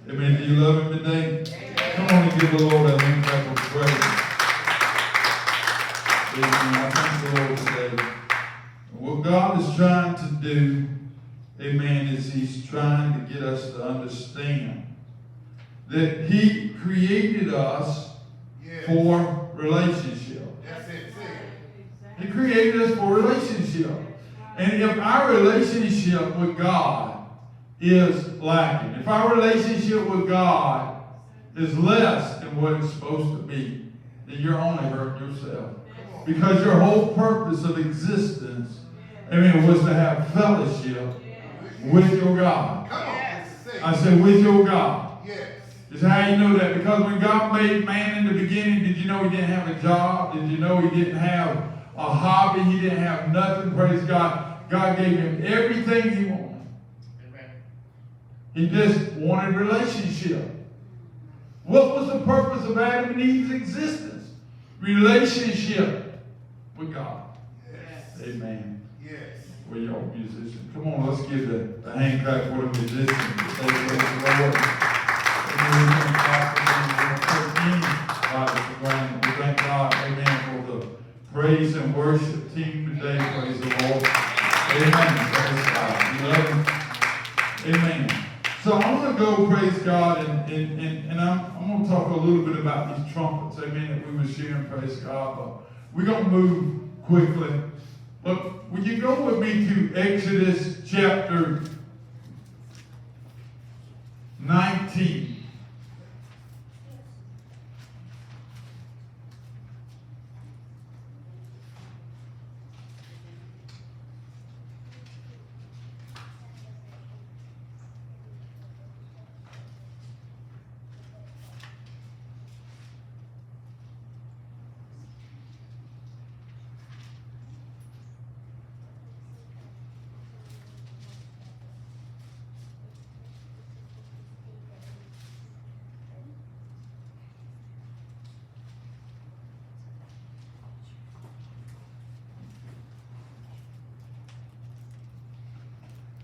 Amen. Do you love him today? Come on and give the Lord a hand clap of praise. Amen. I thank the Lord today. What God is trying to do, amen, is he's trying to get us to understand that he created us for relationship. That's it. He created us for relationship. And if our relationship with God is lacking, if our relationship with God is less than what it's supposed to be, then you're only hurting yourself. Because your whole purpose of existence, amen, was to have fellowship with your God. I said, with your God. Is how you know that? Because when God made man in the beginning, did you know he didn't have a job? Did you know he didn't have a hobby? He didn't have nothing. Praise God. God gave him everything he wanted. Amen. He just wanted relationship. What was the purpose of Adam and Eve's existence? Relationship with God. Yes. Amen. Yes. Well, y'all musicians, come on, let's give the hand clap for the musicians. Praise the Lord. We thank God, amen, for the praise and worship team today. Praise the Lord. Amen. Praise God. You love him? Amen. So I'm going to go, praise God, and I'm going to talk a little bit about these trumpets, amen, that we were sharing, praise God. But we're going to move quickly. But would you go with me to Exodus chapter 19?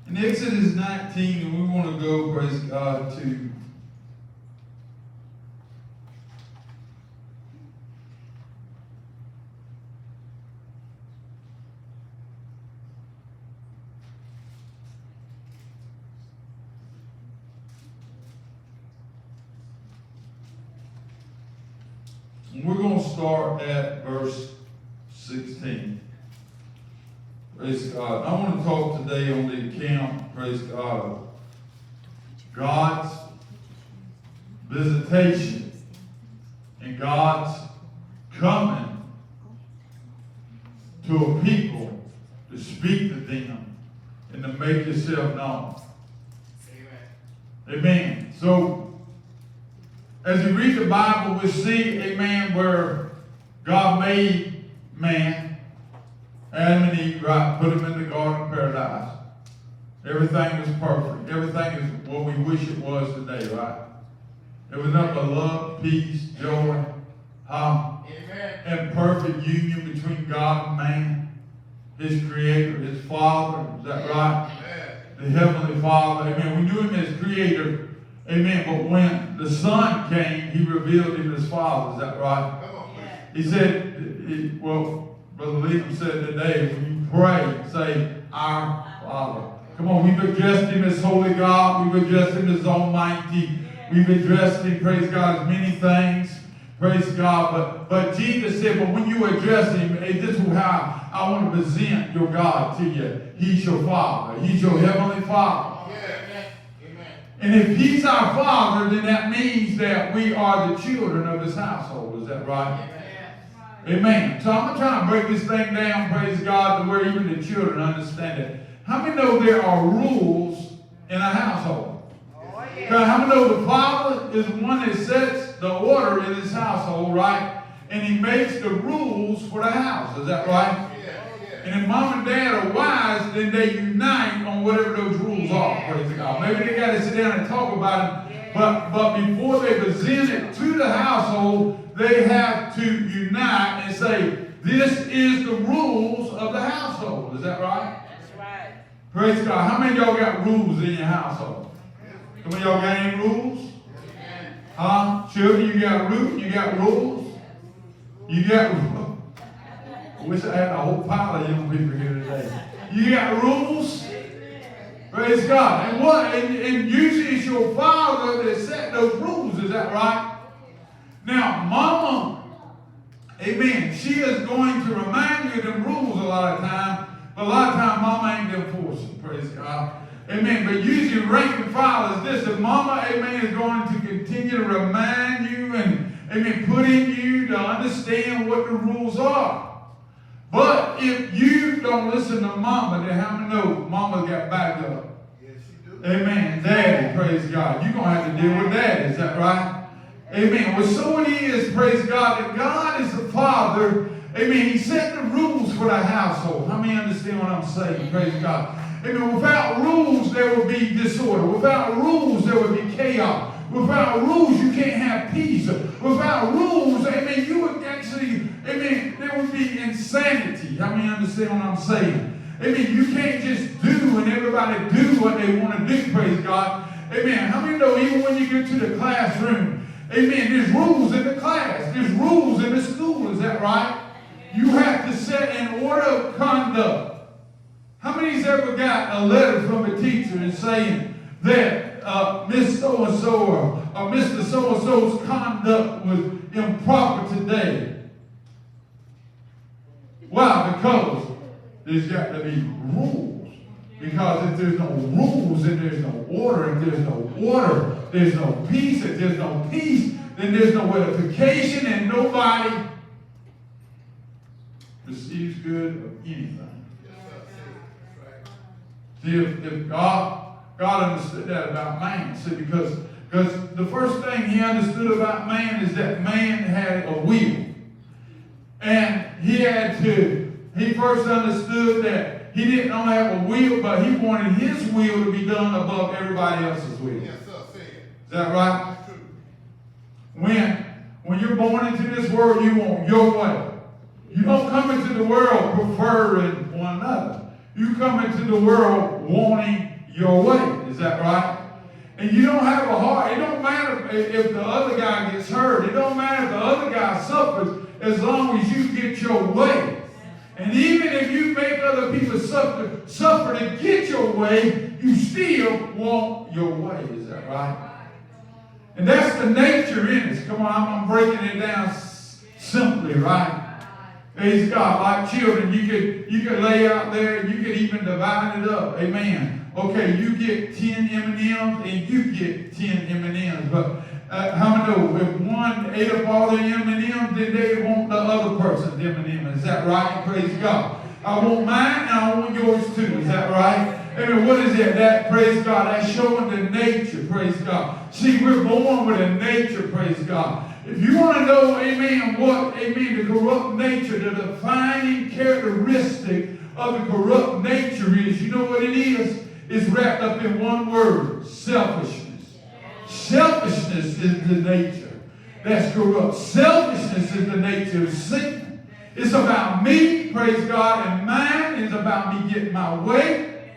In Exodus 19, and we want to go, praise God, to and we're going to start at verse 16. Praise God. I want to talk today on the account, praise God, of God's visitation and God's coming to a people to speak to them and to make yourself known. Amen. Amen. So, as you read the Bible, we see, amen, where God made man, Adam and Eve, right, put them in the Garden of Paradise. Everything was perfect. Everything is what we wish it was today, right? It was nothing but love, peace, joy, and perfect union between God and man, his creator, his father. Is that right? Amen. The heavenly Father. Amen. We knew him as creator. Amen. But when the Son came, he revealed him as Father. Is that right? Come on. Yeah. He said, Brother Liam said today, when you pray, say, Our Father. Come on, we've addressed him as Holy God. We've addressed him as Almighty. We've addressed him, praise God, as many things. Praise God. But Jesus said, but when you address him, hey, this is how I want to present your God to you. He's your Father. He's your Heavenly Father. Yeah. Amen. And if he's our Father, then that means that we are the children of his household. Is that right? Amen. So I'm going to try and break this thing down, praise God, to where even the children understand it. How many know there are rules in a household? Oh, yeah. How many know the father is the one that sets the order in his household, right? And he makes the rules for the house. Is that right? Yeah. And if mom and dad are wise, then they unite on whatever those rules are, praise God. Maybe they got to sit down and talk about it, but before they present it to the household, they have to unite and say, this is the rules of the household. Is that right? That's right. Praise God. How many of y'all got rules in your household? Come on, y'all got any rules? Huh? Children, you got rules? You got rules? You got rules? I wish I had a whole pile of young people here today. You got rules? Praise God. And what? And usually it's your father that set those rules. Is that right? Now, mama, amen, she is going to remind you of the rules a lot of time, but a lot of time mama ain't going to enforce it. Praise God. Amen. But usually rank and file is this. If mama, amen, is going to continue to remind you and, amen, put in you to understand what the rules are. But if you don't listen to mama, then how many know mama got back up? Yes, she do. Amen. Daddy, praise God. You're going to have to deal with daddy. Is that right? Amen. Well, so it is, praise God, that God is the Father. Amen. He set the rules for the household. How many understand what I'm saying? Praise God. Amen. Without rules, there would be disorder. Without rules, there would be chaos. Without rules, you can't have peace. Without rules, amen, you would actually, amen, there would be insanity. How many understand what I'm saying? Amen. You can't just do and everybody do what they want to do, praise God. Amen. How many know even when you get to the classroom, amen, there's rules in the class. There's rules in the school. Is that right? You have to set an order of conduct. How many's ever got a letter from a teacher and saying that Miss So-and-so or Mr. So-and-so's conduct was improper today? Why? Because there's got to be rules. Because if there's no rules, then there's no order. If there's no order, there's no peace. If there's no peace, then there's no edification, and nobody receives good of anything. See, if God understood that about man, see, because the first thing he understood about man is that man had a will. And he first understood that he didn't only have a will, but he wanted his will to be done above everybody else's will. Yes, sir. Is that right? That's true. When you're born into this world, you want your way. You don't come into the world preferring one another. You come into the world wanting your way. Is that right? And you don't have a heart. It don't matter if the other guy gets hurt. It don't matter if the other guy suffers as long as you get your way. And even if you make other people suffer to get your way, you still want your way. Is that right? And that's the nature in us. Come on, I'm breaking it down simply, right? Praise God. Like children, you could lay out there and you could even divide it up. Amen. Okay, you get 10 M&Ms and you get 10 M&Ms. But how many know if one ate up all the M&Ms, then they want the other person's M&Ms. Is that right? Praise God. I want mine and I want yours too. Is that right? Amen. What is it? That, praise God, that's showing the nature. Praise God. See, we're born with a nature. Praise God. If you want to know, amen, what, amen, the corrupt nature, the defining characteristic of the corrupt nature is, you know what it is? It's wrapped up in one word: selfishness. Selfishness is the nature that's corrupt. Selfishness is the nature of sin. It's about me, praise God, and mine. It's about me getting my way.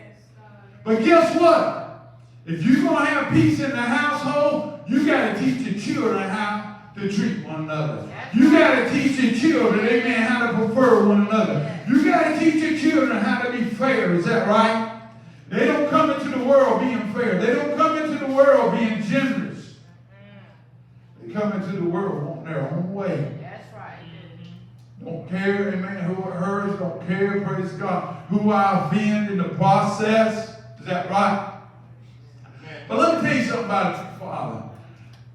But guess what? If you're going to have peace in the household, you got to teach your children how to treat one another. You got to teach your children, amen, how to prefer one another. You got to teach your children how to be fair. Is that right? They don't come into the world being fair. They don't come into the world being generous. They come into the world wanting their own way. That's right. Don't care, amen, who it hurts. Don't care, praise God, who I offend in the process. Is that right? But let me tell you something about your father.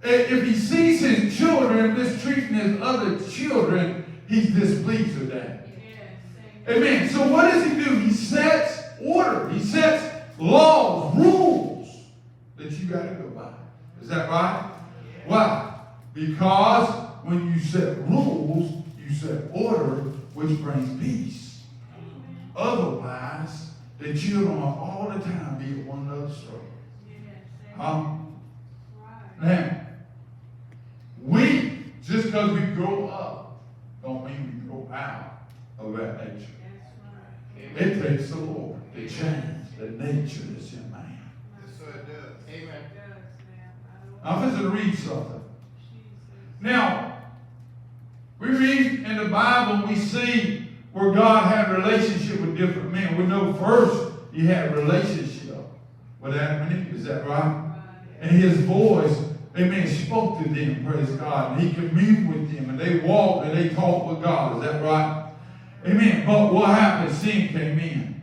If he sees his children mistreating his other children, he's displeased with that. Amen. So what does he do? He sets order. He sets laws, rules that you got to go by. Is that right? Why? Because when you set rules, you set order, which brings peace. Otherwise, the children will all the time be at one another's throat. Now, we, just because we grow up, don't mean we grow out of that nature. It takes the Lord to change the nature that's in man. Yes, sir, it does. Amen. I'm just going to read something. Now, we read in the Bible, we see where God had a relationship with different men. We know first he had a relationship with Adam and Eve. Is that right? And his voice, amen, spoke to them, praise God. And he communed with them, and they walked and they talked with God. Is that right? Amen. But what happened? Sin came in.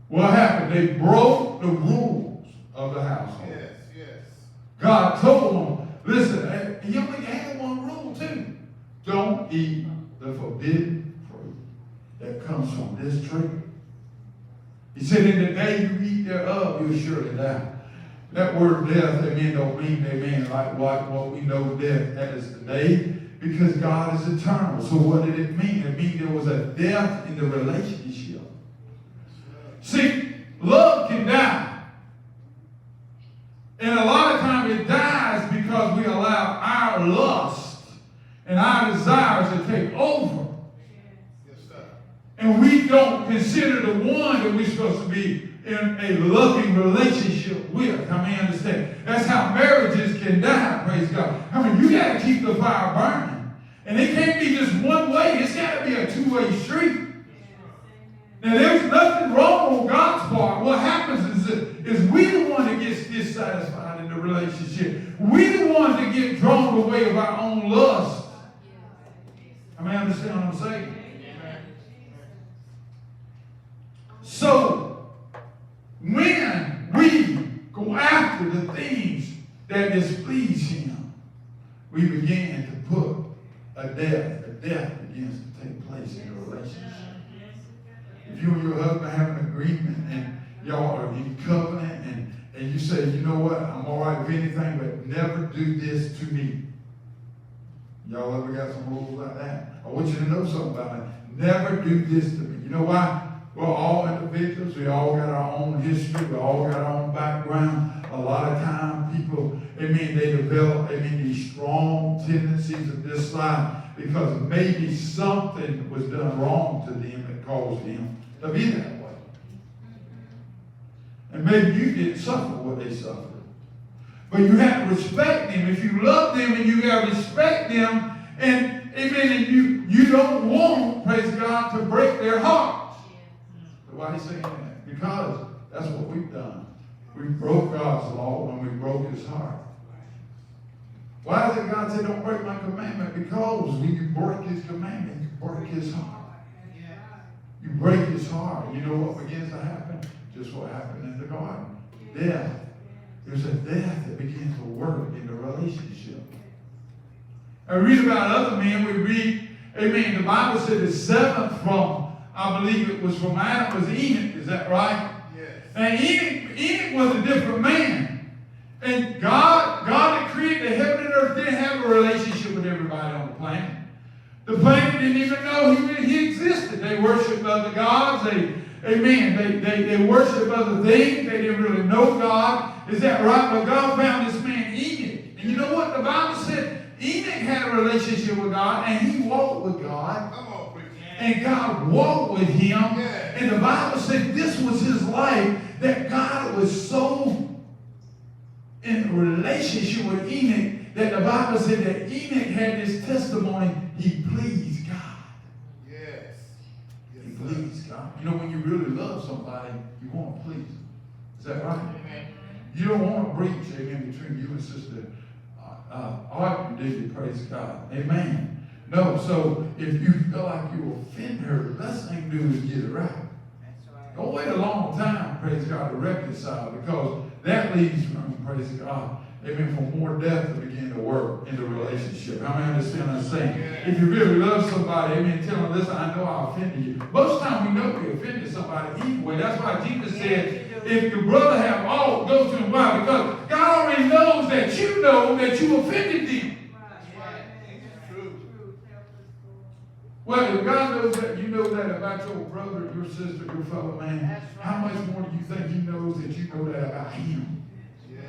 What happened? They broke the rules of the household. Yes, yes. God told them, listen, he only had one rule too. Don't eat the forbidden fruit that comes from this tree. He said, in the day you eat thereof, you'll surely die. That word death, amen, don't mean, amen, like what we know death as today, because God is eternal. So what did it mean? It means there was a death in the relationship. See, love can die. And a lot of times it dies because we allow our lust and our desires to take over. Yes, sir. And we don't consider the one that we're supposed to be in a loving relationship with. How many understand? That's how marriages can die, praise God. I mean, you got to keep the fire burning. And it can't be just one way. It's got to be a two-way street. Now, there's nothing wrong on God's part. What happens is we the one that gets dissatisfied in the relationship. We the ones that get drawn away of our own lust. I mean, understand what I'm saying? So, when we go after the things that displease him, we begin to put a death begins to take place in a relationship. If you and your husband have an agreement and y'all are in covenant and you say, you know what, I'm all right with anything, but never do this to me. Y'all ever got some rules like that? I want you to know something about it. Never do this to me. You know why? We're all individuals. We all got our own history. We all got our own background. A lot of times people, they develop, these strong tendencies of this life because maybe something was done wrong to them that caused them to be that way. And maybe you didn't suffer what they suffered. But you have to respect them. If you love them and you got to respect them, and you don't want, praise God, to break their hearts. So why is he saying that? Because that's what we've done. We broke God's law when we broke his heart. Why does God say don't break my commandment? Because when you break his commandment, you break his heart. You break his heart. You know what begins to happen? Just what happened in the garden. Death. There's a death that begins to work in the relationship. I read about other men. We read, amen, the Bible said the seventh from, I believe it was from Adam, was Enoch. Is that right? Yes. And Enoch was a different man. And God that created the heaven and earth didn't have a relationship with everybody on the planet. The planet didn't even know he existed. They worshiped other gods. They worshiped other things. They didn't really know God. Is that right? But God found this man Enoch. And you know what? The Bible said Enoch had a relationship with God, and he walked with God. Come on, preacher. And God walked with him. Yeah. And the Bible said this was his life, that God was so in a relationship with Enoch that the Bible said that Enoch had this testimony, he pleased God. Yes. He pleased God. You know, when you really love somebody, you want to please them. Is that right? Amen. You don't want to breach, amen, between you and Sister Arden, do you? Praise God. Amen. No, so if you feel like you offend her, the best thing to do is get it right. That's right. Don't wait a long time, praise God, to reconcile, because that leads from, praise God, amen, for more death to begin to work in the relationship. How many understand what I'm saying? If you really love somebody, amen, tell them, listen, I know I offended you. Most times we know we offended somebody either way. That's why Jesus said, if your brother have all, go to him. Why? Because God already knows that you offended them. Well, if God knows that, you know that about your brother, your sister, your fellow man, Right. how much more do you think he knows that you know that about him? Yes.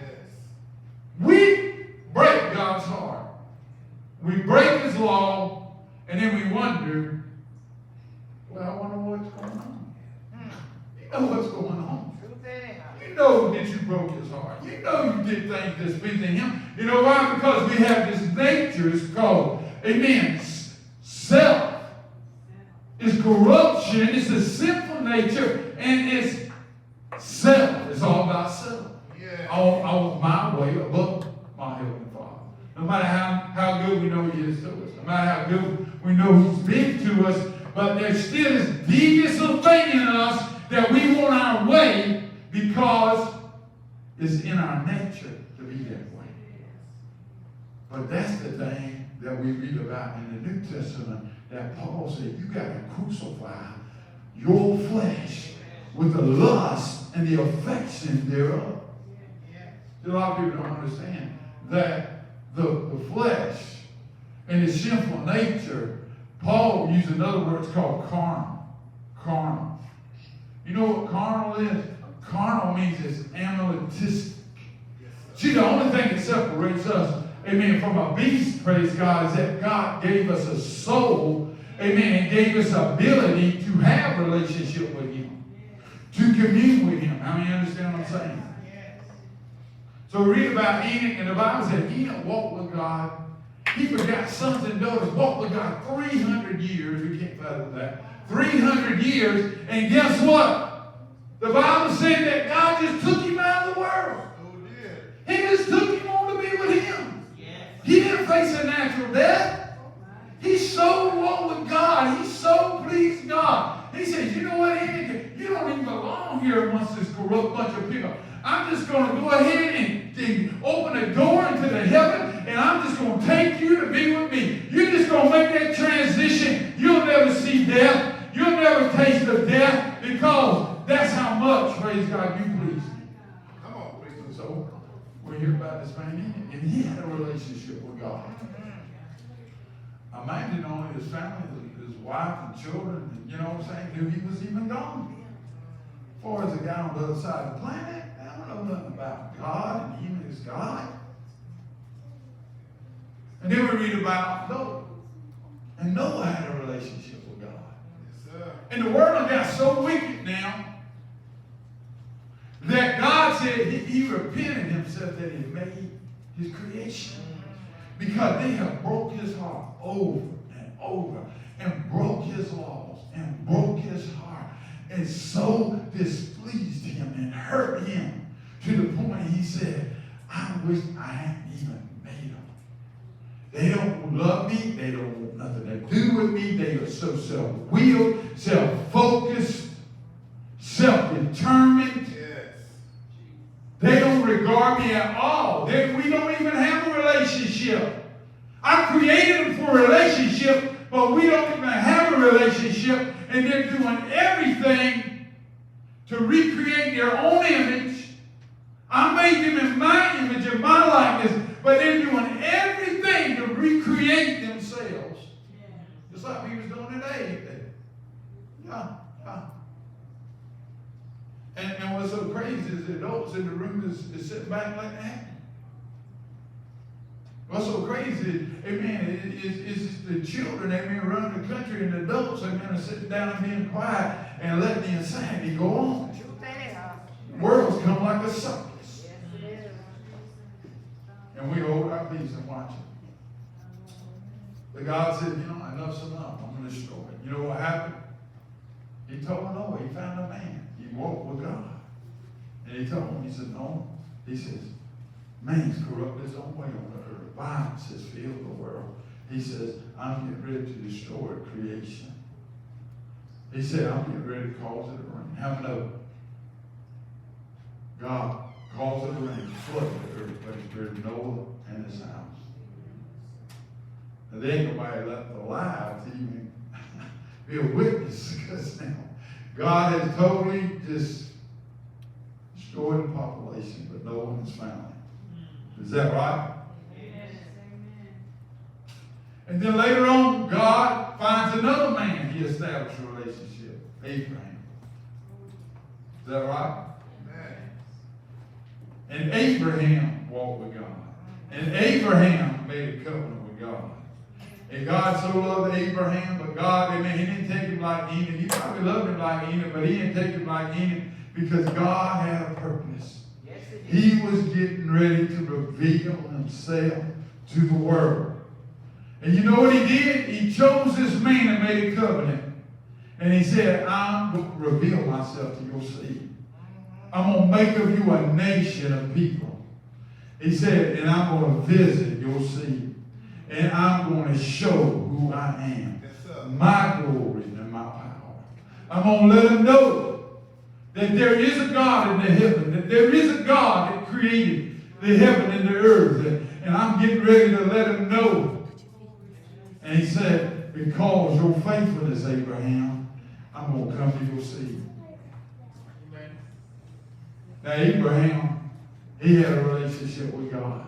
We break God's heart. We break his law, and then we wonder, well, I wonder what's going on. You know what's going on. Truth anyhow. You know that you broke his heart. You know you we did things displeasing him. You know why? Because we have this nature. It's called, amen, self. It's corruption. It's a sinful nature. And it's self. It's all about self. Yeah. I want my way above my Heavenly Father. No matter how good we know He is to us. No matter how good we know He's been to us. But there's still this devious little thing in us that we want our way because it's in our nature to be that way. But that's the thing that we read about in the New Testament that Paul said, you got to crucify your flesh with the lust and the affection thereof. A lot of people don't understand that the flesh and the sinful nature, Paul used another word, it's called carnal. Carnal. You know what carnal is? Carnal means it's animalistic. See, the only thing that separates us, amen, from a beast, praise God, is that God gave us a soul, amen, and gave us ability to have a relationship with Him, to commune with Him. How many understand what I'm saying? So we read about Enoch, and the Bible said Enoch walked with God. He begot sons and daughters, walked with God 300 years. We can't fathom that. 300 years, and guess what? The Bible said that God just took him out of the world. He just took him on to be with Him. He didn't face a natural death. He so walked with God. He so pleased God. He says, you know what, Enoch? You don't even belong here amongst this corrupt bunch of people. I'm just going to go ahead and open a door into the heaven, and I'm just going to take you to be with me. You're just going to make that transition. You'll never see death. You'll never taste of death, because that's how much, praise God, you please me. Come on, please. So we hear about this man, and he had a relationship with God. Imagine only his family, his wife and children, and you know what I'm saying, knew he was even gone. As far as the guy on the other side of the planet, I don't know nothing about God and Him as God. And then we read about Noah. And Noah had a relationship with God. Yes, sir. And the world got so wicked now that God said he repented himself that He made His creation. Because they have broke His heart over and over, and broke His laws, and broke His heart, and so displeased Him and hurt Him to the point He said, I wish I hadn't even made them. They don't love me. They don't want nothing to do with me. They are so self-willed, self-focused, self-determined. Yes. They don't regard me at all. We don't even have a relationship. I created them for a relationship, but we don't even have a relationship, and they're doing everything to recreate their own image. I made them in my image, in my likeness, but they're doing everything to recreate themselves. Just like we was doing today. Yeah. And what's so crazy is the adults in the room is sitting back like that. What's so crazy, amen, is the children, amen, running the country, and the adults, amen, are sitting down and being quiet and letting the insanity go on. The world's come like a circus. And we hold our peace and watch it. But God said, you know, enough's enough. I'm going to destroy it. You know what happened? He told Noah, he found a man. He walked with God. And he told him, he said, no. He says, man's corrupt his own way on the earth. Violence has filled the world. He says, I'm getting ready to destroy creation. He said, I'm getting ready to cause it to rain. How many know? God caused it to rain, flooded the earth, but He spared Noah and his house. And there ain't nobody left alive to even be a witness, because now God has totally just destroyed the population, but Noah and his family. Is that right? And then later on, God finds another man He established a relationship, Abraham. Is that right? Amen. And Abraham walked with God. And Abraham made a covenant with God. And God so loved Abraham, but God, amen, He didn't take him like Enoch. He probably loved him like Enoch, but He didn't take him like Enoch because God had a purpose. He was getting ready to reveal himself to the world. And you know what he did? He chose this man and made a covenant. And he said, I'm going to reveal myself to your seed. I'm going to make of you a nation of people. He said, and I'm going to visit your seed. And I'm going to show who I am. Yes, my glory and my power. I'm going to let them know that there is a God in the heaven. That there is a God that created the heaven and the earth. And I'm getting ready to let them know. And he said, because your faithfulness, Abraham, I'm going to come to your seed. Now, Abraham, he had a relationship with God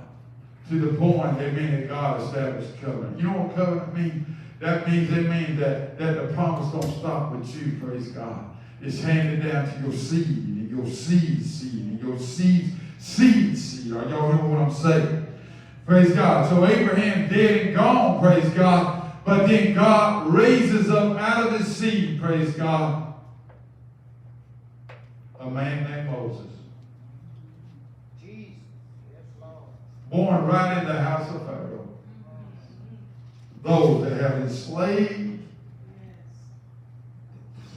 to the point, that God established a covenant. You know what covenant means? That means, that the promise don't stop with you, praise God. It's handed down to your seed, and your seed's seed, and your seed's seed. Are y'all know what I'm saying? Praise God. So Abraham dead and gone, praise God. But then God raises up out of his seed, praise God, a man named Moses. Born right in the house of Pharaoh. Those that have enslaved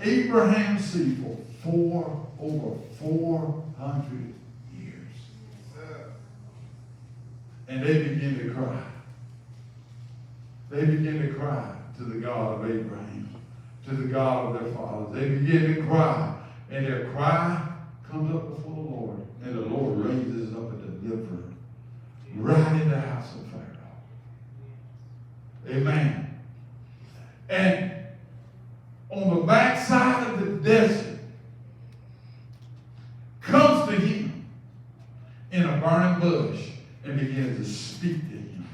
Abraham's seed for over 400 years. And they begin to cry. They begin to cry to the God of Abraham, to the God of their fathers. They begin to cry, and their cry comes up before the Lord, and the Lord raises up a deliverer right in the house of Pharaoh. Amen. And on the backside of the desert comes to him in a burning bush and begins to speak to him.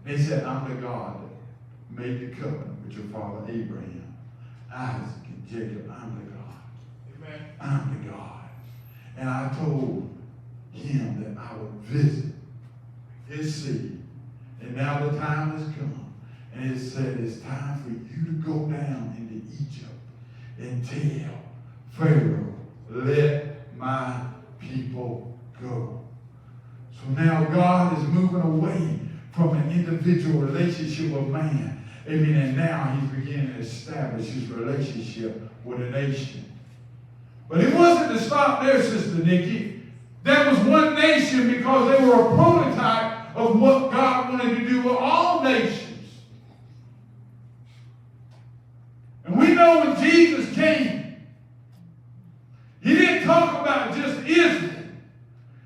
And he said, I'm the God that made the covenant with your father Abraham, Isaac, and Jacob. I'm the God. Amen. I'm the God. And I told him that I would visit his seed. And now the time has come. And it said it's time for you to go down into Egypt and tell Pharaoh, let my people go. So now God is moving away from an individual relationship with man. Amen. And now he's beginning to establish his relationship with a nation. But it wasn't to stop there, Sister Nikki. That was one nation because they were a prototype of what God wanted to do with all nations. And we know when Jesus came, he didn't talk about just Israel.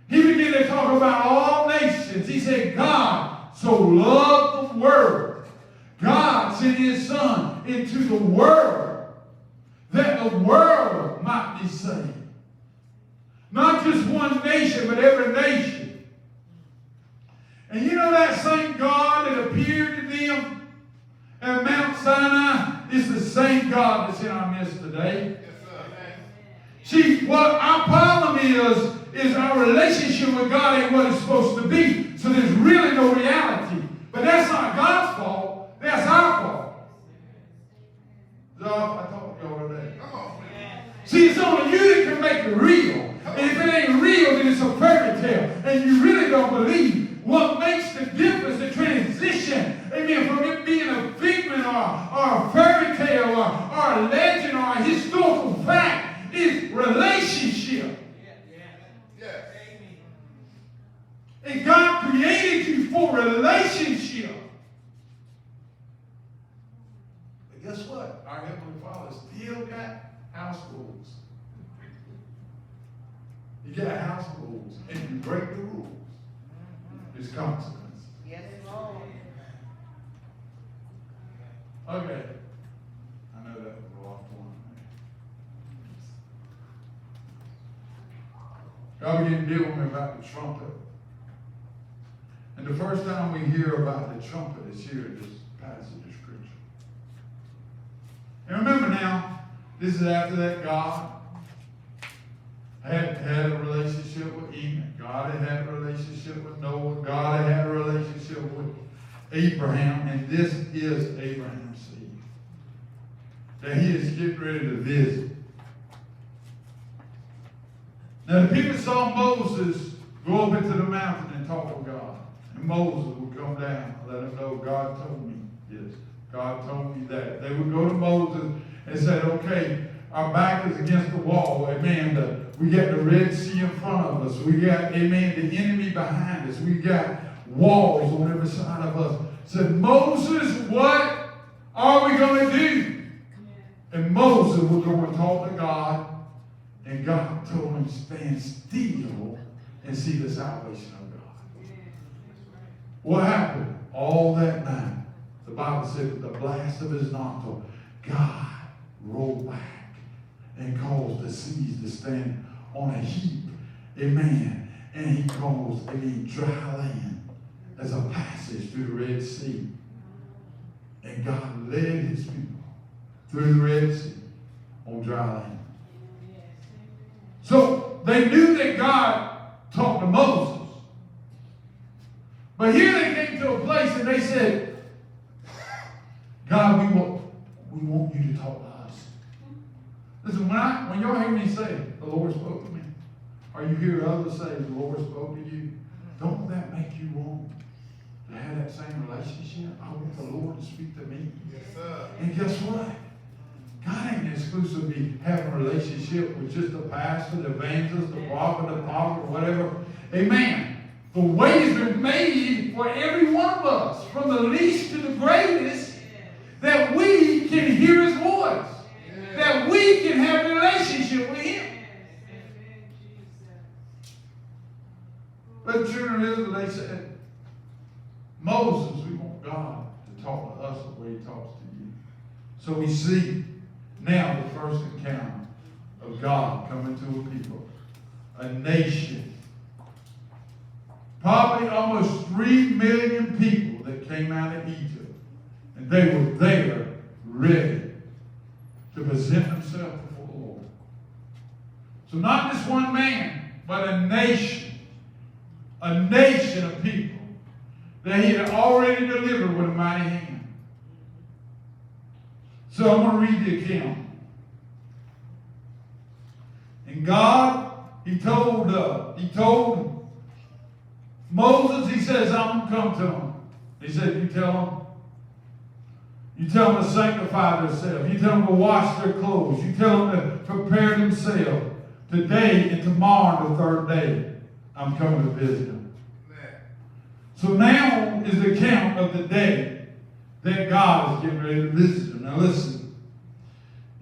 He began to talk about all nations. He said, God so loved the world. God sent his son into the world that the world might be saved. Not just one nation, but every nation. And you know that same God that appeared to them at Mount Sinai is the same God that's in our midst today. See, what our problem is our relationship with God ain't what it's supposed to be. So there's really no reality. But that's not God's fault. That's our fault. I talked to y'all today. See, it's only you that can make it real. And if it ain't real, then it's a fairy tale. And you really don't believe. What makes the difference, the transition, amen, from it being a figment or a fairy tale or a legend or a historical fact is relationship. And God created you for relationship. But guess what? Our Heavenly Father still got house rules. You got house rules, and you break the rules, there's consequences. Yes, Lord. Okay. I know that was a long one. God began to deal with me about the trumpet. And the first time we hear about the trumpet is here in this passage of Scripture. And remember now, this is after that God had a relationship with Enoch. God had a relationship with Noah. God had a relationship with Abraham. And this is Abraham's seed that he is getting ready to visit. Now the people saw Moses go up into the mountain and talk with God. And Moses would come down and let him know, God told me this. God told me that. They would go to Moses and say, okay, our back is against the wall. Amen. We got the Red Sea in front of us. We got, amen, the enemy behind us. We got walls on every side of us. Said, Moses, what are we going to do? And Moses would go and talk to God. And God told him, stand still and see the salvation of God. What happened? All that night, the Bible said, with the blast of his nostril, God rolled back and caused the seas to stand on a heap. Amen. And he caused, dry land as a passage through the Red Sea. And God led his people through the Red Sea on dry land. So they knew that God talked to Moses. But here they came to a place and they said, God, we want you to talk to us. Listen, when y'all hear me say, the Lord spoke to me, or you hear others say, the Lord spoke to you, don't that make you want to have that same relationship? I want the Lord to speak to me. Yes, sir. And guess what? God ain't exclusively having a relationship with just the pastor, the evangelist, the prophet, whatever. Amen. The way has been made for every one of us, from the least to the greatest, that we can hear his voice. That we can have a relationship with him. But the children of Israel, they said, Moses, we want God to talk to us the way he talks to you. So we see now the first encounter of God coming to a people, a nation. Probably almost 3 million people that came out of Egypt. And they were there ready to present themselves before the Lord. So not just one man, but a nation of people that he had already delivered with a mighty hand. So I'm going to read the account. And God, he told Moses, he says, I'm going to come to him. He said, you tell them to sanctify themselves. You tell them to wash their clothes. You tell them to prepare themselves. Today and tomorrow, the third day, I'm coming to visit them. So now is the account of the day that God is getting ready to visit them. Now listen,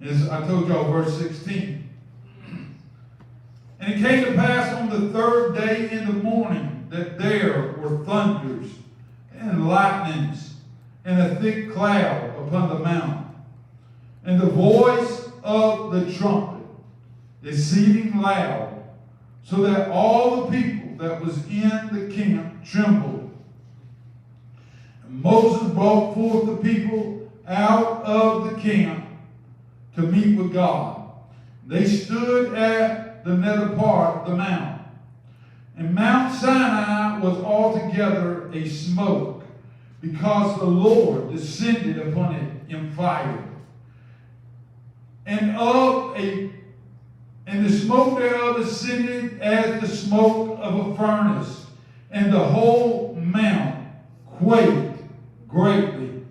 as I told y'all, verse 16. And it came to pass on the third day in the morning that there were thunders and lightnings and a thick cloud upon the mountain, and the voice of the trumpet exceeding loud, so that all the people that was in the camp trembled. And Moses brought forth the people out of the camp to meet with God. They stood at the nether part of the mount. And Mount Sinai was altogether a smoke, because the Lord descended upon it in fire. And the smoke thereof ascended as the smoke of a furnace, and the whole mount quaked greatly.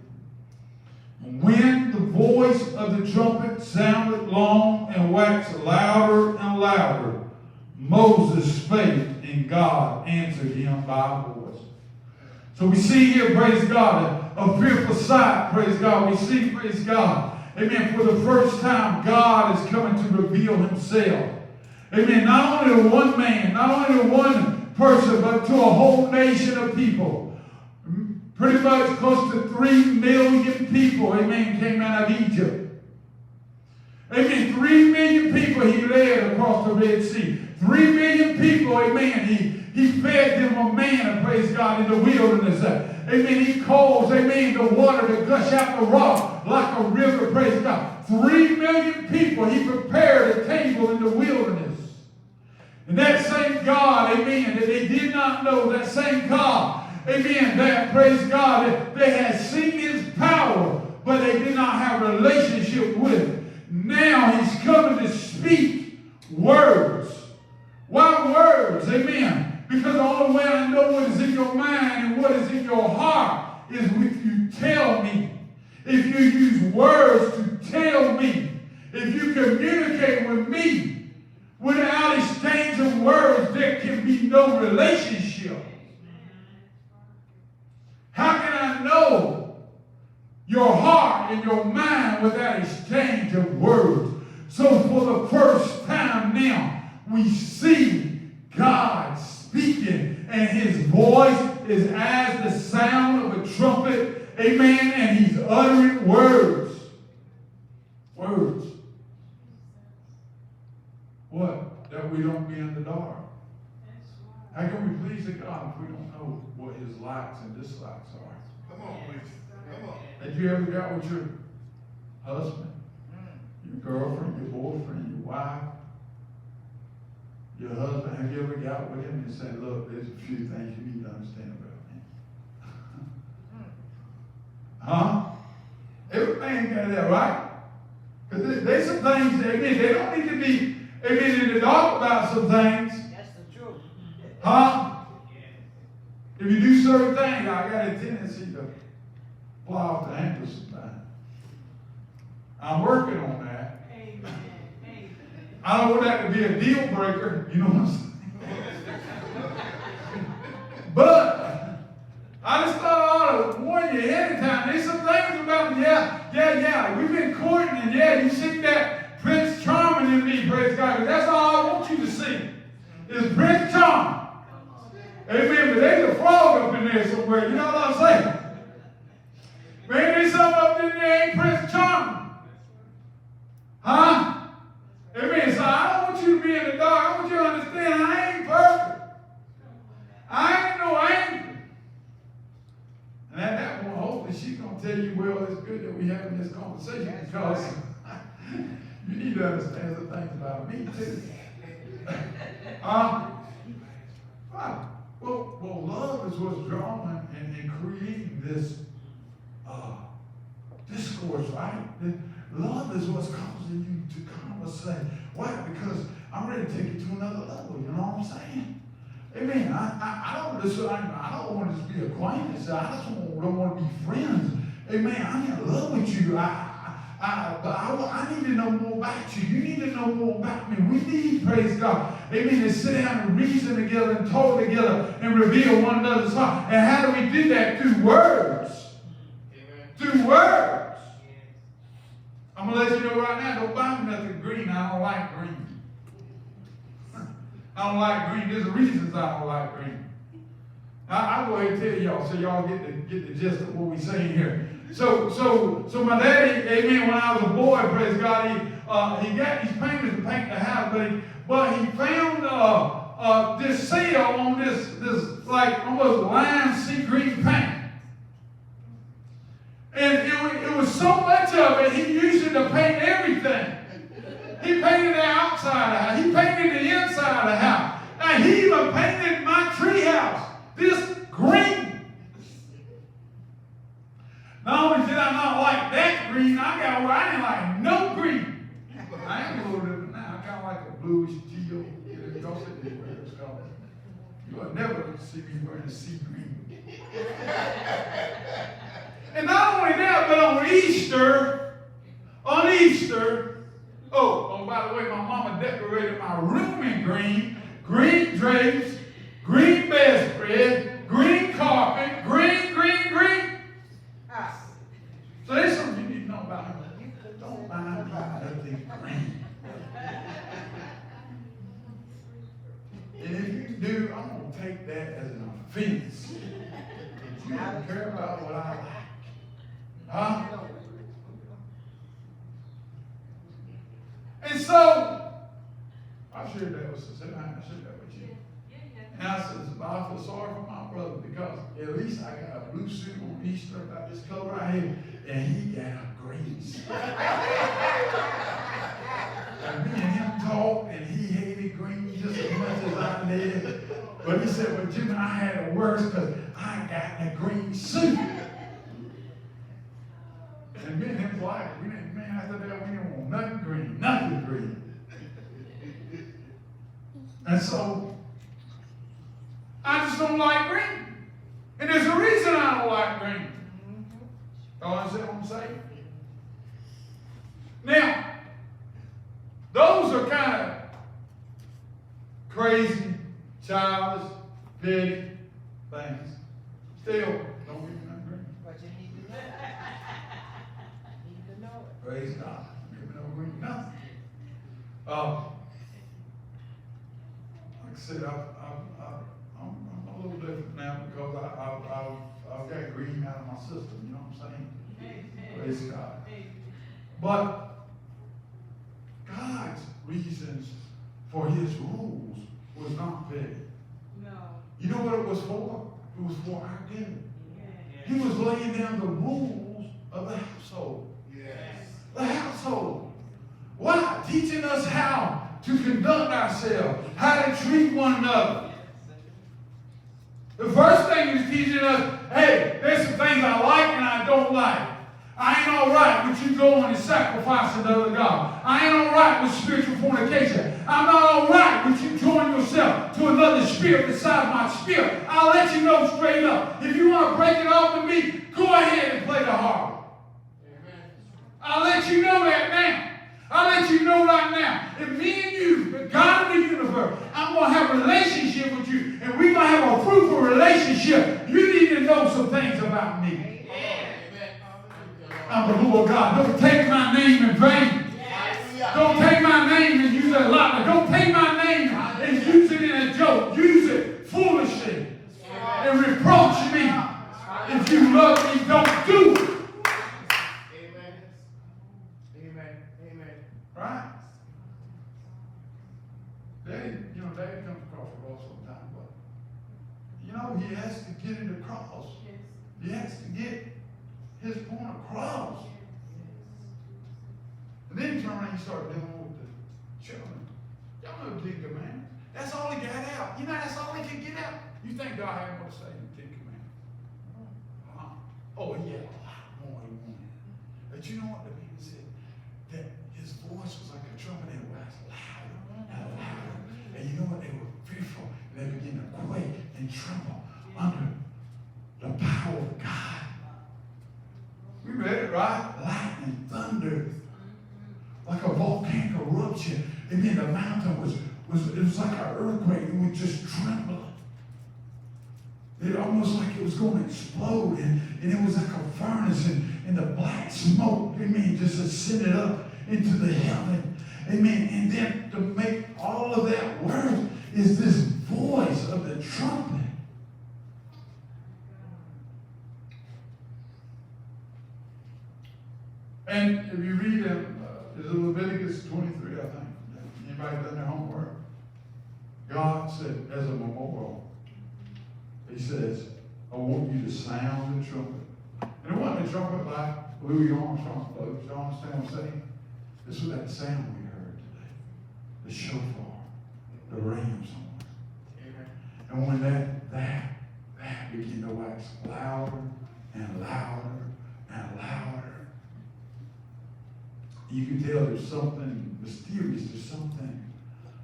And when the voice of the trumpet sounded long and waxed louder and louder, Moses spake, and God answered him by a voice. So we see here, praise God, a fearful sight, praise God. We see, praise God, amen, for the first time, God is coming to reveal himself. Amen, not only to one man, not only to one person, but to a whole nation of people. Pretty much close to 3 million people, amen, came out of Egypt. Amen, 3 million people he led across the Red Sea. 3 million people, amen, he fed them a manna, praise God, in the wilderness. Amen, he caused, amen, the water to gush out the rock like a river, praise God. 3 million people, he prepared a table in the wilderness. And that same God, amen, that they did not know, that same God, amen, that, praise God, that they had seen his power, but they did not have a relationship with him. Now he's coming to speak words Why words? Amen. Because the only way I know what is in your mind and what is in your heart is if you tell me. If you use words to tell me. If you communicate with me without exchange of words, there can be no relationship. How can I know your heart and your mind without exchange of words? So for the first time now, we see God speaking, and his voice is as the sound of a trumpet. Amen. And he's uttering words. Words. What? That we don't be in the dark. How can we please the God if we don't know what his likes and dislikes are? Come on, preacher. Come on. Have you ever got with your husband, your girlfriend, your boyfriend, your wife, your husband? Have you ever got with him and said, look, there's a few things you need to understand about me? Huh? Every man got that, right? Because there's some things, amen, they don't need to be, amen, in the dark about some things. That's the truth. Huh? If you do certain things, I got a tendency to fly off the handle sometimes. I'm working on that. Amen. Amen. I don't want that to be a deal breaker, you know what I'm saying? But I just thought I ought to warn you ahead of time. There's some things about me, yeah. We've been courting, and yeah, you see that Prince Charming in me, praise God. 'Cause that's all I want you to see is Prince Charming. Amen. But there's a frog up in there somewhere. You know what I'm saying? Maybe something up in there ain't Prince Charming. Huh? Amen. So I don't want you to be in the dark. I want you to understand I ain't perfect. I ain't no angel. And at that point, hopefully she's going to tell you, well, it's good that we're having this conversation because you need to understand some things about me too. Well, love is what's drawing and creating this discourse, right? Love is what's causing you to conversate. Why? Because I'm ready to take it to another level. You know what I'm saying? Amen. I don't want to just be acquaintances. I just don't want to be friends. Amen. I'm in love with you. But I need to know more about you. You need to know more about me. We need, praise God, amen, to sit down and reason together and talk together and reveal one another's heart. And how do we do that? Through words. Amen. Through words. I'm going to let you know right now, don't buy me nothing green. I don't like green. I don't like green. There's reasons I don't like green. I'll go ahead and tell y'all so y'all get the gist of what we're saying here. So my daddy, amen, when I was a boy, praise God, he got these painters to paint the house, but he found this seal on this like almost lime sea green paint. And it was so much of it, he used it to paint everything. He painted the outside of the house. He painted the inside of the house. And he even painted my tree house this green. Not only did I not like that green, I didn't like no green. I am a little different now. I kind of like a bluish teal. Y'all say this where it's called. You will never see me wearing a sea green. And not only that, but on Easter, oh, by the way, my mama decorated my room in green drapes, green bedspread, green carpet, green. So there's something you need to know about me. Don't buy me nothing green. And if you do, I'm going to take that as an offense. You don't care about what I like. Huh? And so, I shared that with Sister, I shared that with you. And I said, I feel sorry for my brother because at least I got a blue suit on Easter about this color right here, and he got a green suit. And me and him talked, and he hated green just as much as I did. But he said, well, Jimmy, I had it worse because I got a green suit. And me and him like, after that, we didn't want nothing green. And And so, I just don't like green. And there's a reason I don't like green. Y'all understand what I'm saying? Now, those are kind of crazy, childish, petty things. Still, don't give me nothing green. But you need to know it. Need to know it. Praise God. Give me no green, nothing. Like I said, I'm a little different now because I've got green out of my system. You know what I'm saying? Praise God. But God's reasons for his rules was not petty. No. You know what it was for? It was for our good. He was laying down the rules of the household. Yes. The household. Why? Teaching us how to conduct ourselves, how to treat one another. The first thing is teaching us, hey, there's some things I like and I don't like. I ain't all right with you going and sacrificing to other God. I ain't all right with spiritual fornication. I'm not all right with you joining yourself to another spirit besides my spirit. I'll let you know straight up. If you want to break it off with me, go ahead and play the harp. I'll let you know that now. I'll let you know right now. If me and you, the God of the universe, I'm going to have a relationship with you, and we're going to have a fruitful relationship, you need to know some things about me. I'm the Lord God. Don't take my name in vain. Don't take my name and use it lightly. Don't take my name and use it in a joke. Use it foolishly and reproach me. If you love me, don't do it. Right? Daddy comes across the road sometimes, but he has to get it across. He has to get his point across. And then he turned around and he started dealing with the children. Y'all know the Ten Commandments. That's all he got out. That's all he could get out. You think God had more to say in the Ten Commandments? Oh, yeah, a lot more he wanted. But you know what the people said? That his voice was like a trumpet and it was louder and louder. And you know what? They were fearful. And they began to quake and tremble under the power of God. We read it, right? Lightning, thunder, like a volcanic eruption. And then the mountain it was like an earthquake. It would just tremble. It almost like it was going to explode. And it was like a furnace. And the black smoke, just ascended up into the heaven. Amen. And then to make all of that work is this voice of the trumpet. And if you read is Leviticus 23, I think. Anybody done their homework? God said, as a memorial, he says, I want you to sound the trumpet. And it wasn't a trumpet like Louis Armstrong, folks. Y'all understand what I'm saying? This was that sound we heard today. The shofar, the ram's horn. And when that began to wax louder and louder and louder, you can tell there's something mysterious, there's something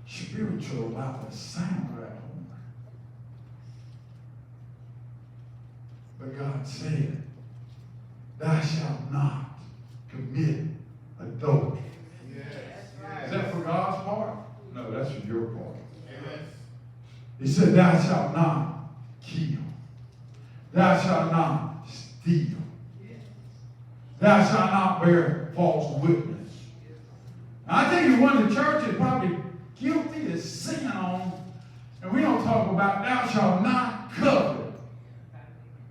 spiritual about the sound of that horn. But God said, thou shalt not commit adultery. Yes. Is that for God's part? No, that's for your part. Amen. He said, thou shalt not kill. Thou shalt not steal. Thou shalt not bear false witness. Now, I tell you, one of the churches probably guilty of sin on, and we don't talk about thou shalt not covet.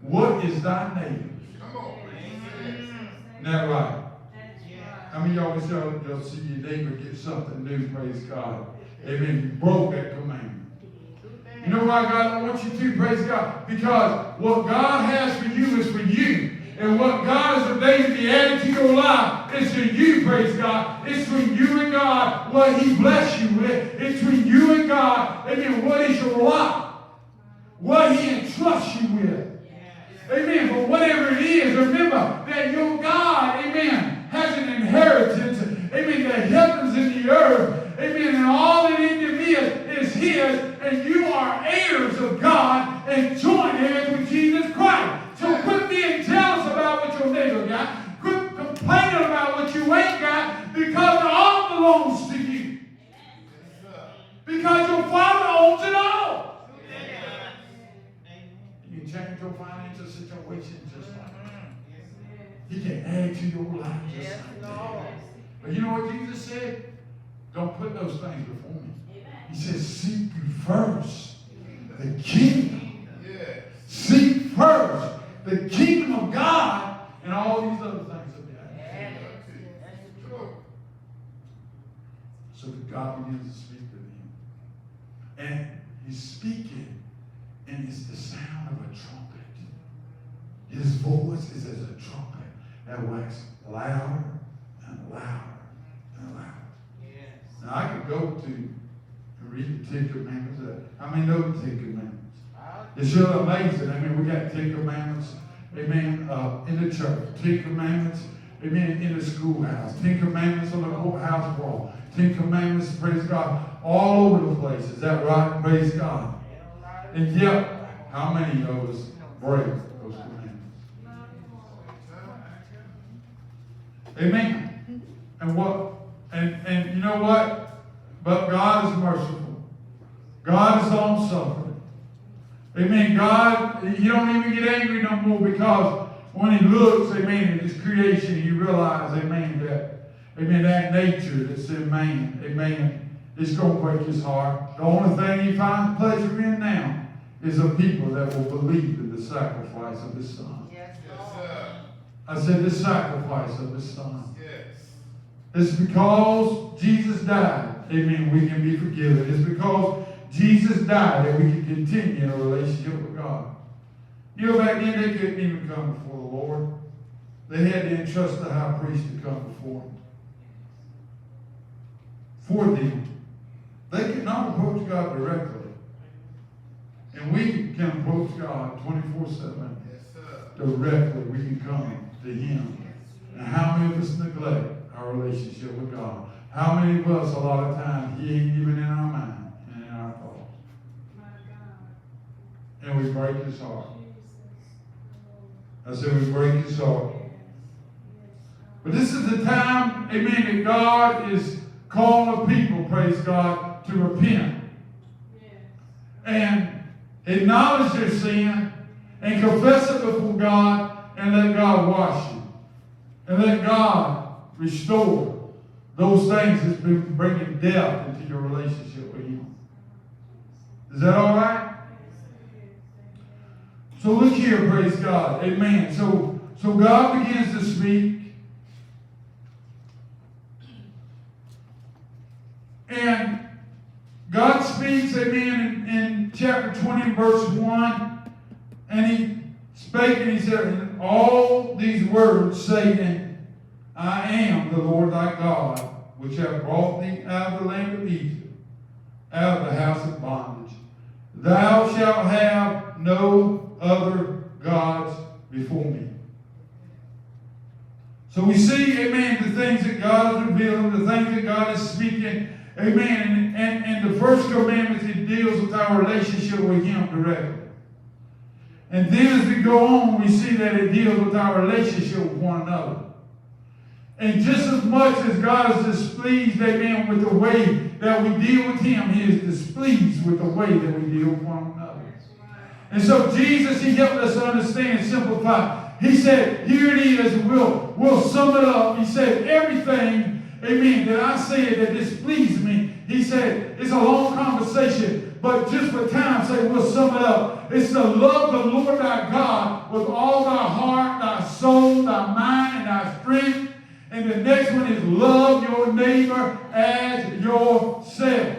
What is thy neighbor? Come on. Isn't that right? How many of y'all wish y'all see your neighbor get something new, praise God? Amen. You broke that commandment. You know why God don't want you to, praise God? Because what God has for you is for you. And what God has ordained to be added to your life is for you, praise God. It's between you and God what he blessed you with. It's between you and God. Amen. What is your life? What he entrusts you with. Amen. But whatever it is, remember that your God, amen, has an inheritance. Amen. The heavens and the earth. Amen. And all that in them is his. His, and you are heirs of God and joint heirs with Jesus Christ. So quit being jealous about what your neighbor got. Quit complaining about what you ain't got, because it all belongs to you. Because your Father owns it all. You can change your financial situation just like that. He can add to your life just like that. But you know what Jesus said? Don't put those things before me. He says, seek you first the kingdom. Seek first the kingdom of God, and all these other things will be added. So that God begins to speak to him. And he's speaking, and it's the sound of a trumpet. His voice is as a trumpet that waxes louder and louder and louder. Now I could go to and read the Ten Commandments. How many know the Ten Commandments? It's really amazing. I mean, we got 10 commandments, amen, in the church. 10 commandments, amen, in the schoolhouse. 10 commandments on the courthouse wall. 10 commandments, praise God, all over the place. Is that right? Praise God. And yet, how many of us break those commandments? Amen. And what? And you know what? But God is merciful. God is long-suffering. Amen. God, he don't even get angry no more, because when he looks, amen, at his creation, he realizes, amen, that nature that's in man, amen, it's going to break his heart. The only thing he finds pleasure in now is a people that will believe in the sacrifice of his son. Yes, sir. I said the sacrifice of his son. Yes. It's because Jesus died, amen, we can be forgiven. It's because Jesus died that we can continue in a relationship with God. You know, back then they couldn't even come before the Lord. They had to entrust the high priest to come before him. For them. They could not approach God directly. And we can approach God 24/7. Yes, sir. Directly. We can come to him. And how many of us neglect our relationship with God? How many of us, a lot of times, he ain't even in our mind and in our thoughts? And we break his heart. I said we break his heart. But this is the time, amen, that God is calling the people, praise God, to repent. And acknowledge their sin and confess it before God, and let God wash you. And let God restore those things that's been bringing death into your relationship with him. Is that all right? So look here, praise God. Amen. So God begins to speak. And God speaks, amen, in chapter 20, verse 1. And he spake, and he said, in all these words, saying, I am the Lord thy God, which have brought thee out of the land of Egypt, out of the house of bondage. Thou shalt have no other gods before me. So we see, amen, the things that God is revealing, the things that God is speaking, amen. And the first commandment, it deals with our relationship with him directly. And then as we go on, we see that it deals with our relationship with one another. And just as much as God is displeased, amen, with the way that we deal with him, he is displeased with the way that we deal with one another. And so Jesus, he helped us understand and simplify. He said, here it is, we'll sum it up. He said, everything, amen, that I said that displeased me, he said, it's a long conversation, but just for time's sake, we'll sum it up. It's to love the Lord thy God with all thy heart, thy soul, thy mind, and thy strength. And the next one is love your neighbor as yourself.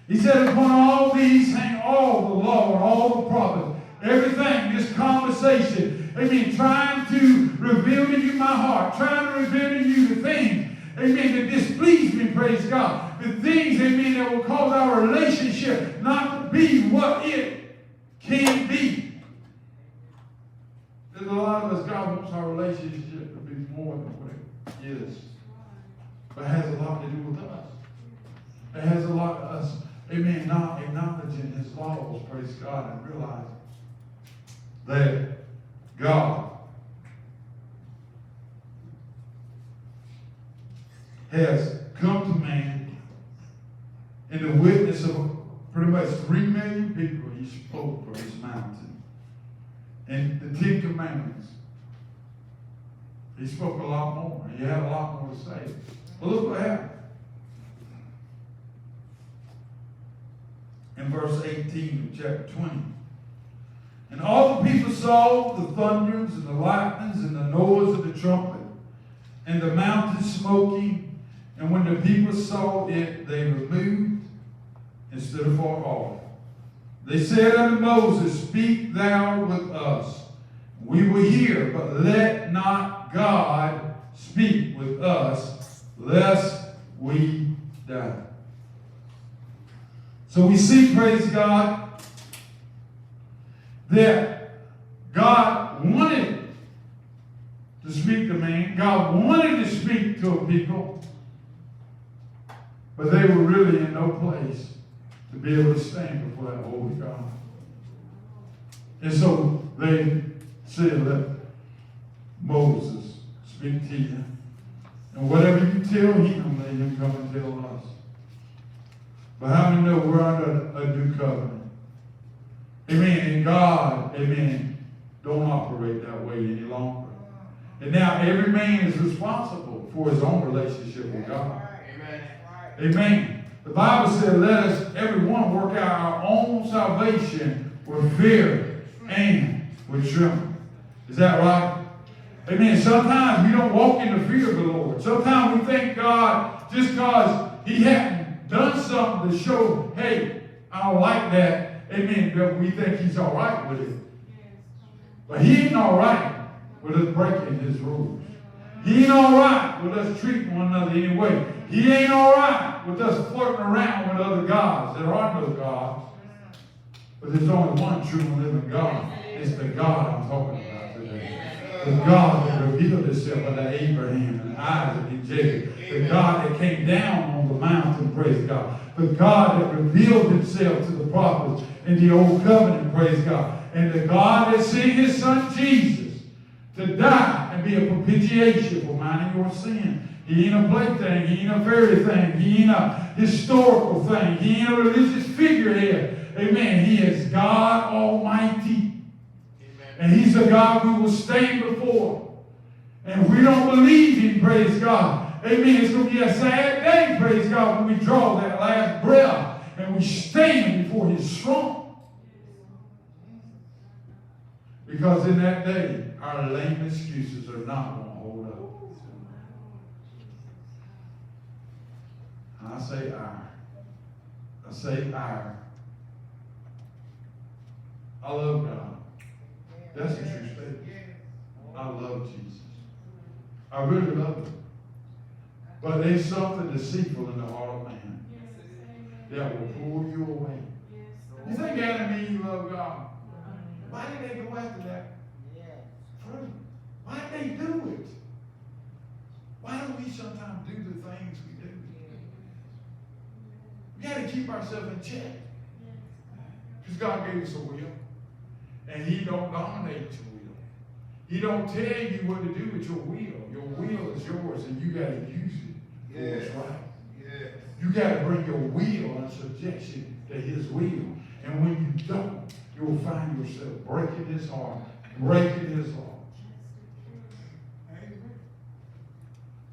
He said, upon all these hang all the law and all the prophets. Everything, this conversation, amen, trying to reveal to you my heart, trying to reveal to you the things, amen, that displease me, praise God. The things, amen, that will cause our relationship not to be what it can be. There's a lot of us, God wants our relationship to be more than what it is. But it has a lot to do with us. It has a lot of us, amen, not acknowledging his laws, praise God, and realizing that God has come to man in the witness of pretty much 3 million people. He spoke from this mountain. And the 10 Commandments. He spoke a lot more. He had a lot more to say. But look what happened. In verse 18 of chapter 20. And all the people saw the thunders and the lightnings and the noise of the trumpet and the mountain smoking. And when the people saw it, they removed and stood afar off. They said unto Moses, Speak thou with us. We will hear, but let not God speak with us, lest we die. So we see, praise God, that God wanted to speak to man. God wanted to speak to a people, but they were really in no place to be able to stand before that holy God. And so they said, Let Moses speak to you. And whatever you tell him, let him come and tell us. But how many know we're under a new covenant? Amen. And God, amen, don't operate that way any longer. And now every man is responsible for his own relationship with God. Amen. Amen. The Bible said, let us, everyone, work out our own salvation with fear and with trembling. Is that right? Amen. Sometimes we don't walk in the fear of the Lord. Sometimes we think God, just because he hadn't done something to show, hey, I don't like that, amen, but we think he's all right with it. But he ain't all right with us breaking his rules. He ain't all right with us treating one another anyway. He ain't all right with us flirting around with other gods. There are no gods. But there's only one true and living God. It's the God I'm talking about today. The God that revealed himself unto Abraham and Isaac and Jacob. The God that came down on the mountain, praise God. The God that revealed himself to the prophets in the old covenant, praise God. And the God that sent his son Jesus to die and be a propitiation for mine and your sin. He ain't a plaything. He ain't a fairy thing. He ain't a historical thing. He ain't a religious figurehead. Amen. He is God Almighty. And he's the God we will stand before. And if we don't believe him, praise God, amen, it's going to be a sad day, praise God, when we draw that last breath and we stand before his throne. Because in that day, our lame excuses are not going to hold up. I say our. I say our. I love God. That's a true statement. I love Jesus. I really love him. But there's something deceitful in the heart of man that will pull you away. You think Adam and Eve love God? Why did they go after that fruit? Why did they do it? Why do we sometimes do the things we do? We got to keep ourselves in check. Because God gave us a will. And he don't dominate your will. He don't tell you what to do with your will. Your will is yours and you got to use it for what's right. Yes. You got to bring your will in subjection to his will. And when you don't, you'll find yourself breaking his heart, breaking his law.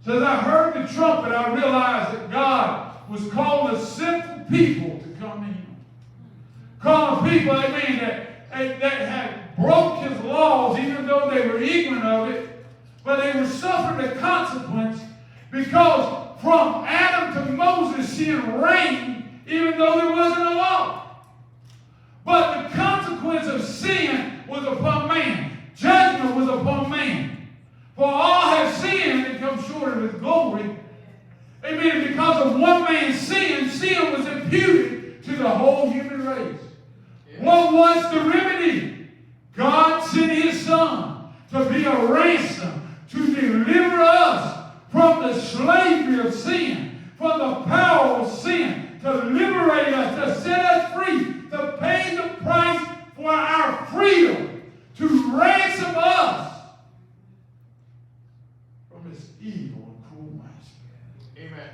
So as I heard the trumpet, I realized that God was calling a simple people to come to him. Calling people, amen, that had broke his laws, even though they were ignorant of it, but they were suffering the consequence because from Adam to Moses sin reigned, even though there wasn't a law. But the consequence of sin was upon man. Judgment was upon man. For all have sinned and come short of his glory. Amen. Because of one man's sin, sin was imputed to the whole human race. What was the remedy? God sent his son to be a ransom, to deliver us from the slavery of sin, from the power of sin, to liberate us, to set us free, to pay the price for our freedom, to ransom us from this evil and cruel master. Amen.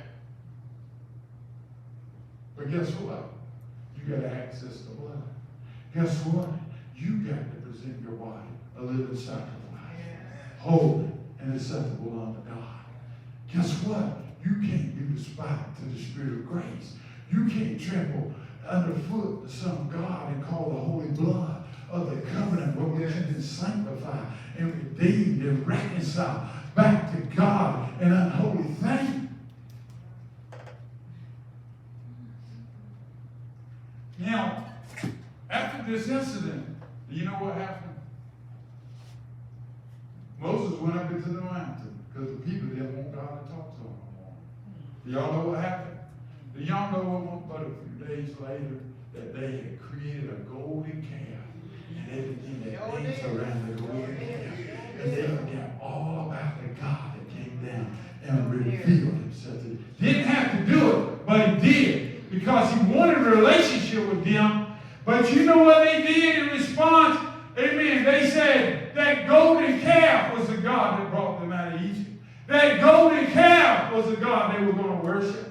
But guess what? You got to access the blood. Guess what? You got to present your body a living sacrifice, holy and acceptable unto God. Guess what? You can't do despite to the Spirit of grace. You can't trample underfoot the Son of God and call the holy blood of the covenant where we have been sanctified and redeemed and reconciled back to God an unholy thing. Now, after this incident, do you know what happened? Moses went up into the mountain because the people didn't want God to talk to them no more. Do y'all know what happened? Do y'all know what, but a few days later, that they had created a golden calf and they began to dance around the golden calf. And they forgot all about the God that came down and revealed himself to them. Didn't have to do it, but he did because he wanted a relationship with them. But you know what they did in response? Amen. They said that golden calf was the God that brought them out of Egypt. That golden calf was the God they were going to worship.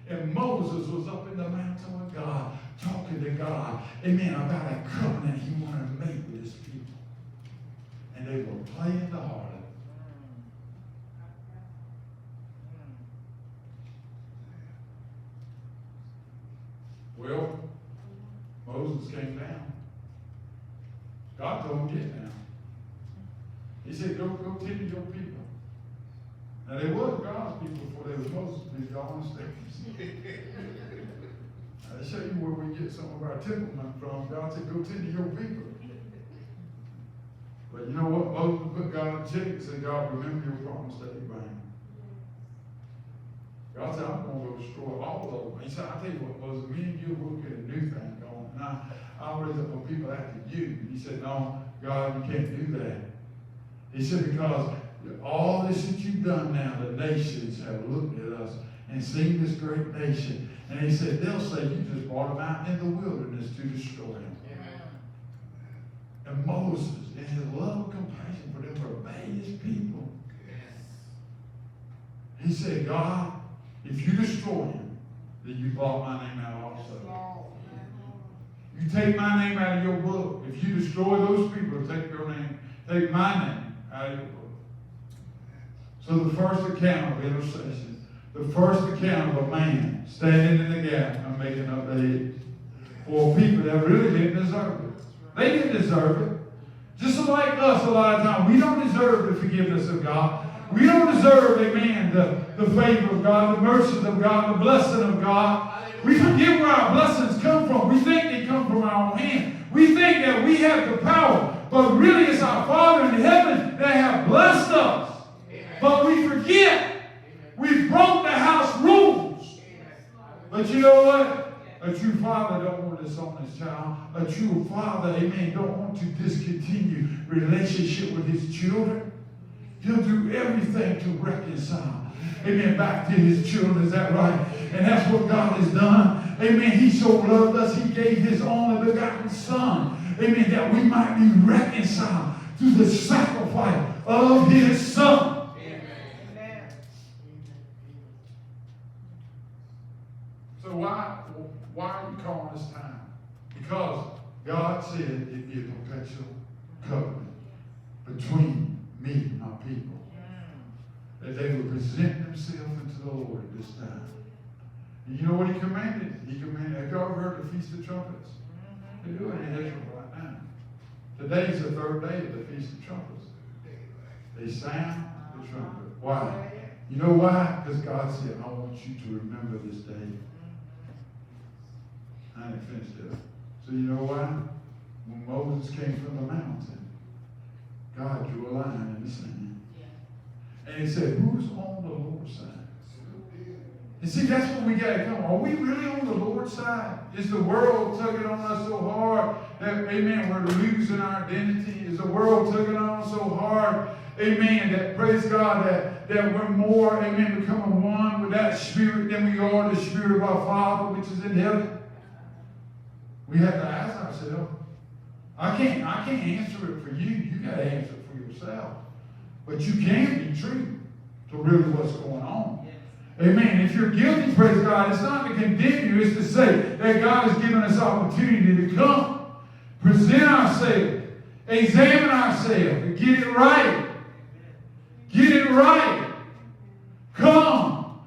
And Moses was up in the mountain with God, talking to God, amen, about a covenant he wanted to make with his people. And they were playing the harlot. Well, Moses came down. God told him, get down. He said, go tend to your people. Now, they were God's people before they were Moses' people. Y'all understand? I'll show you where we get some of our temperament from. God said, go tend to your people. But you know what? Moses put God in check and said, God, remember your promise to Abraham. God said, I'm going to go destroy all of them. He said, I'll tell you what, Moses, me and you will get a new thing going. And I'll raise up more people after you. And he said, no, God, you can't do that. He said, because all this that you've done now, the nations have looked at us and seen this great nation. And he said, they'll say you just brought them out in the wilderness to destroy them. Yeah. And Moses, in his love and compassion for them rebellious people, he said, God, if you destroy him, then you blot my name out also. You take my name out of your book. If you destroy those people, take your name, take my name out of your book. So the first account of intercession, the first account of a man standing in the gap and making up the hedge for people that really didn't deserve it. They didn't deserve it. Just like us a lot of times, we don't deserve the forgiveness of God. We don't deserve, amen, the favor of God, the mercies of God, the blessing of God. We forget where our blessings come from. We think they come from our own hand. We think that we have the power, but really it's our Father in heaven that have blessed us. But we forget. We broke the house rules. But you know what? A true father don't want to disown his child. A true father, amen, don't want to discontinue relationship with his children. He'll do everything to reconcile, amen, back to his children. Is that right? And that's what God has done. Amen. He so loved us, he gave his only begotten Son. Amen. That we might be reconciled through the sacrifice of his Son. So why are you calling this time? Because God said it'd be a perpetual covenant between me and my people. That they would present themselves unto the Lord at this time. And you know what he commanded? He commanded, have you ever heard the Feast of Trumpets? They're doing it in Israel right now. Today's the third day of the Feast of Trumpets. They sound the trumpet. Why? You know why? Because God said, I want you to remember this day. I ain't finished it. So you know why? When Moses came from the mountain, God drew a line in the sand. And he said, who's on the Lord's side? And see, that's what we got to come. Are we really on the Lord's side? Is the world tugging on us so hard that, amen, we're losing our identity? Is the world tugging on us so hard, amen, that, praise God, that we're more, amen, becoming one with that spirit than we are the spirit of our Father which is in heaven? We have to ask ourselves. I can't answer it for you. You got to answer it for yourself. But you can be true to really what's going on. Amen. If you're guilty, praise God, it's not to condemn you. It's to say that God has given us opportunity to come, present ourselves, examine ourselves, and get it right. Get it right. Come.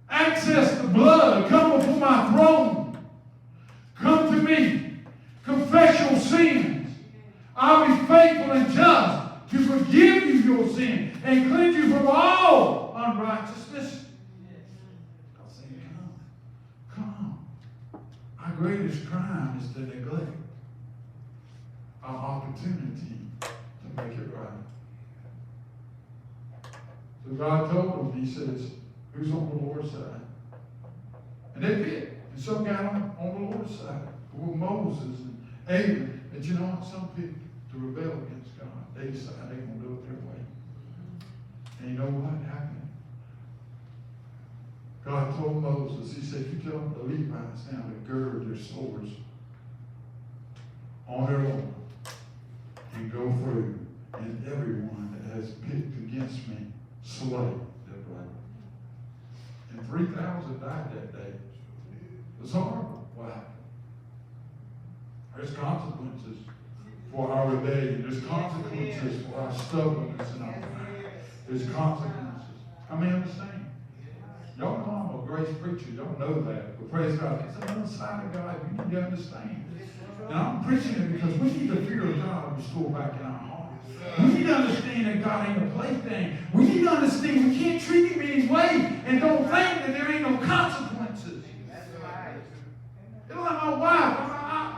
Access the blood. Come before my throne. Come to me. Confess your sins. I'll be faithful and just to forgive you your sin and cleanse you from all unrighteousness. I'll say, come. Our greatest crime is to neglect our opportunity to make it right. So God told them, he says, who's on the Lord's side? And they did. And some got on the Lord's side. With Moses and Aaron. And you know what? Some people, to rebel against God, they decide they're going to do it their way. And you know what happened? God told Moses, he said, you tell the Levites now to gird their swords on their own and go through, and everyone that has picked against me, slay their brother. And 3,000 died that day. It was horrible. What happened? There's consequences for our rebellion. There's consequences for our stubbornness and our pride. There's consequences. I mean, understand? Y'all know I'm a grace preacher. Y'all know that. But praise God. It's another side of God. You need to understand. And I'm preaching it because we need the fear of God restored back in our hearts. We need to understand that God ain't a plaything. We need to understand we can't treat him any way and don't think that there ain't no consequences. It's like my wife.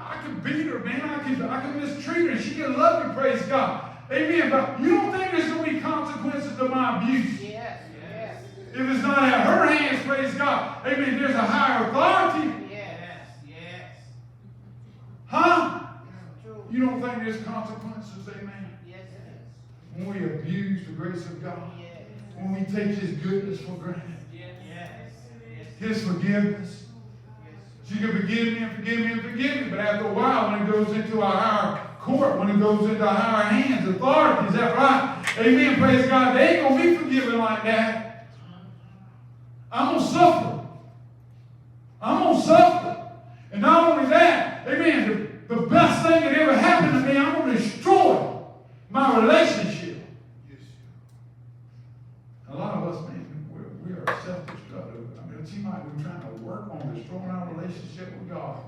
I can beat her, man. I can mistreat her. And she can love me, praise God. Amen. But you don't think there's going to be consequences to my abuse? Yes. If it's not at her hands, praise God. Amen. There's a higher authority. Yes. Huh? You don't think there's consequences? Amen. Yes, it is. When we abuse the grace of God. Yes. When we take his goodness for granted. Yes. His forgiveness. She can forgive me and forgive me and forgive me. But after a while, when it goes into our higher court, when it goes into our higher hands, authority, is that right? Amen. Praise God. They ain't going to be forgiven like that. I'm going to suffer. I'm going to suffer. And not only that, amen, the best thing that ever happened to me, I'm going to destroy my relationship. A lot of us, man, we are self-destructive. I mean, it seems like we're trying to work on destroying our relationship with God.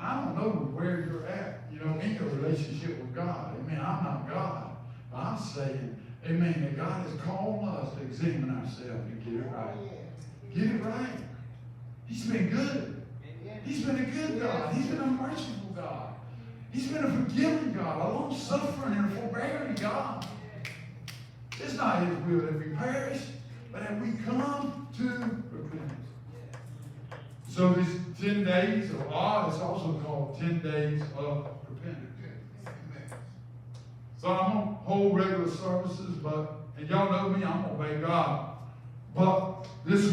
I don't know where you're at, in your relationship with God. Amen. I'm not God. But I'm saying, amen, that God has called us to examine ourselves and get it right. Get it right. He's been good. He's been a good God. He's been a merciful God. He's been a forgiving God, a long-suffering and forbearing God. It's not his will that we perish, but that we come to repentance. So this 10 days of awe is also called 10 days of repentance. So I'm going to hold regular services, and y'all know me, I'm going to obey God. But this